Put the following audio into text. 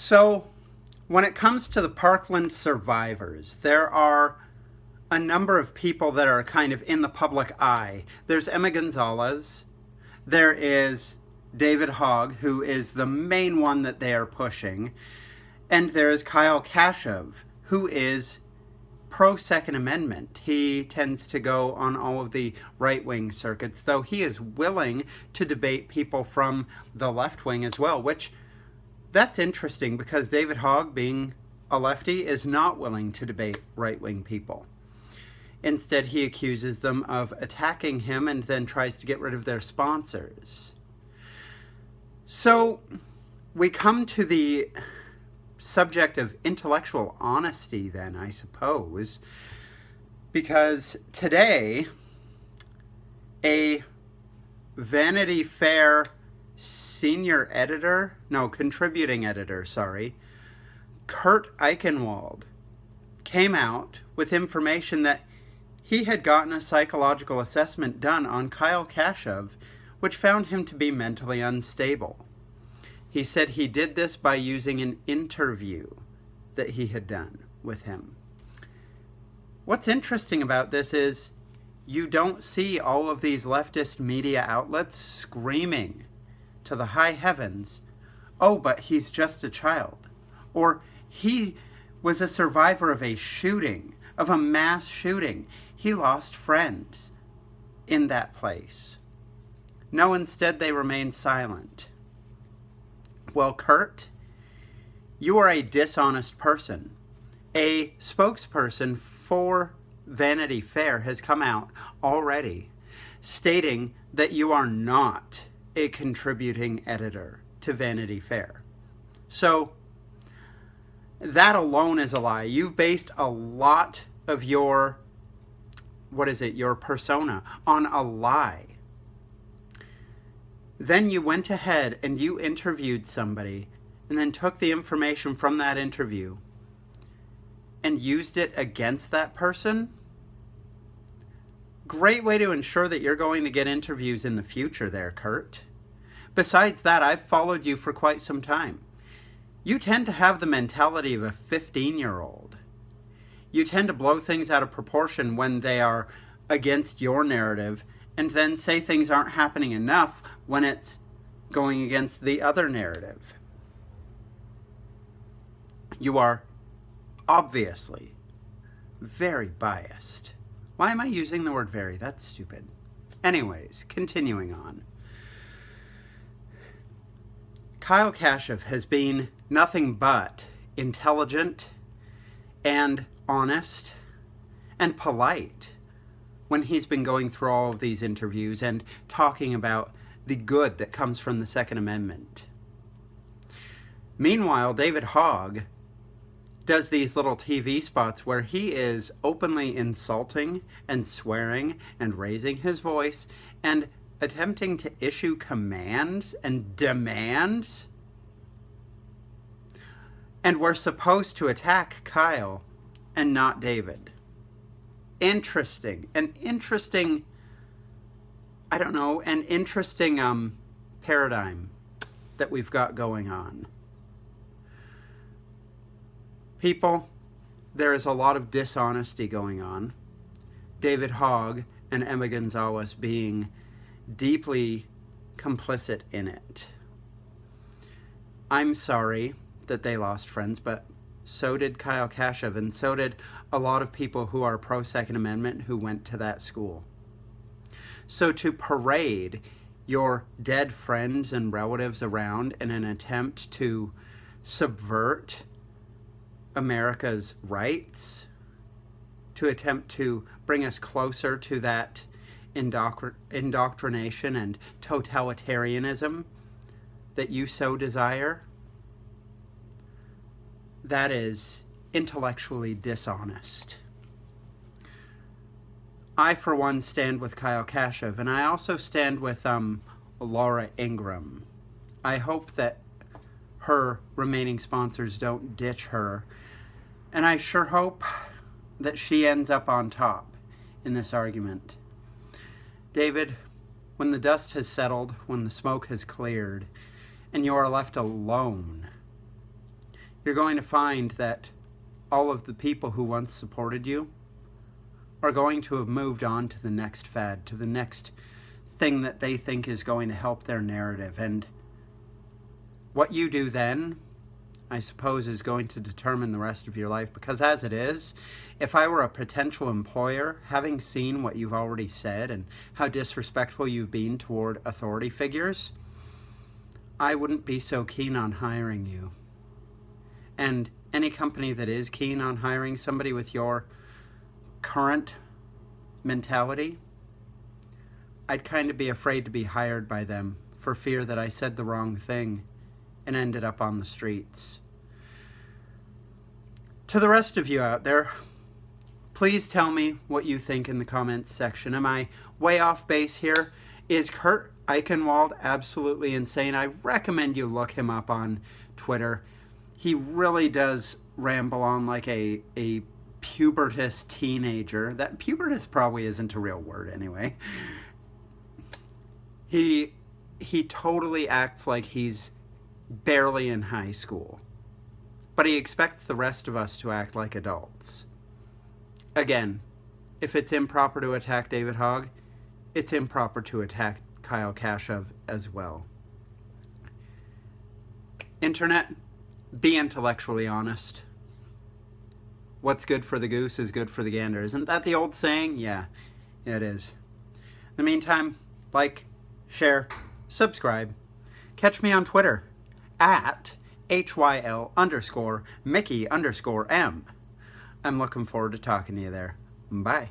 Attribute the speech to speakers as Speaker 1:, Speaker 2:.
Speaker 1: So, when it comes to the Parkland survivors, there are a number of people that are kind of in the public eye. There's Emma Gonzalez. There is David Hogg, who is the main one that they are pushing. And there is Kashuv, who is pro-Second Amendment. He tends to go on all of the right-wing circuits, though he is willing to debate people from the left wing as well, which that's interesting because David Hogg, being a lefty, is not willing to debate right-wing people. Instead, he accuses them of attacking him and then tries to get rid of their sponsors. So we come to the subject of intellectual honesty then, I suppose, because today a Vanity Fair contributing editor, Kurt Eichenwald, came out with information that he had gotten a psychological assessment done on Kyle Kashuv, which found him to be mentally unstable. He said he did this by using an interview that he had done with him. What's interesting about this is you don't see all of these leftist media outlets screaming to the high heavens, "Oh, but he's just a child," or "He was a survivor of a shooting, of a mass shooting. He lost friends in that place." No, instead they remain silent. Well, Kurt, you are a dishonest person. A spokesperson for Vanity Fair has come out already stating that you are not a contributing editor to Vanity Fair. So that alone is a lie. You've based a lot of your persona on a lie. Then you went ahead and you interviewed somebody and then took the information from that interview and used it against that person. Great way to ensure that you're going to get interviews in the future there, Kurt. Besides that, I've followed you for quite some time. You tend to have the mentality of a 15-year-old. You tend to blow things out of proportion when they are against your narrative and then say things aren't happening enough when it's going against the other narrative. You are obviously very biased. Why am I using the word very? That's stupid. Anyways, continuing on. Kyle Kashuv has been nothing but intelligent and honest and polite when he's been going through all of these interviews and talking about the good that comes from the Second Amendment. Meanwhile, David Hogg does these little TV spots where he is openly insulting and swearing and raising his voice and attempting to issue commands and demands. And we're supposed to attack Kyle and not David. Interesting paradigm that we've got going on. People, there is a lot of dishonesty going on. David Hogg and Emma Gonzalez being deeply complicit in it. I'm sorry that they lost friends, but so did Kyle Kashuv, and so did a lot of people who are pro-Second Amendment who went to that school. So to parade your dead friends and relatives around in an attempt to subvert America's rights, to attempt to bring us closer to that indoctrination and totalitarianism that you so desire, that is intellectually dishonest. I, for one, stand with Kyle Kashuv, and I also stand with Laura Ingraham. I hope that her remaining sponsors don't ditch her, and I sure hope that she ends up on top in this argument. David, when the dust has settled, when the smoke has cleared, and you are left alone, you're going to find that all of the people who once supported you are going to have moved on to the next fad, to the next thing that they think is going to help their narrative. And what you do then, I suppose, is going to determine the rest of your life. Because as it is, if I were a potential employer, having seen what you've already said and how disrespectful you've been toward authority figures, I wouldn't be so keen on hiring you. And any company that is keen on hiring somebody with your current mentality, I'd kind of be afraid to be hired by them for fear that I said the wrong thing and ended up on the streets. To the rest of you out there, please tell me what you think in the comments section. Am I way off base here? Is Kurt Eichenwald absolutely insane? I recommend you look him up on Twitter. He really does ramble on like a pubertous teenager. That pubertous probably isn't a real word anyway. He totally acts like he's barely in high school, but he expects the rest of us to act like adults. Again, if it's improper to attack David Hogg, it's improper to attack Kyle Kashuv as well. Internet, be intellectually honest. What's good for the goose is good for the gander. Isn't that the old saying? Yeah, it is. In the meantime, like, share, subscribe. Catch me on Twitter at HYL_Mickey_M. I'm looking forward to talking to you there. Bye.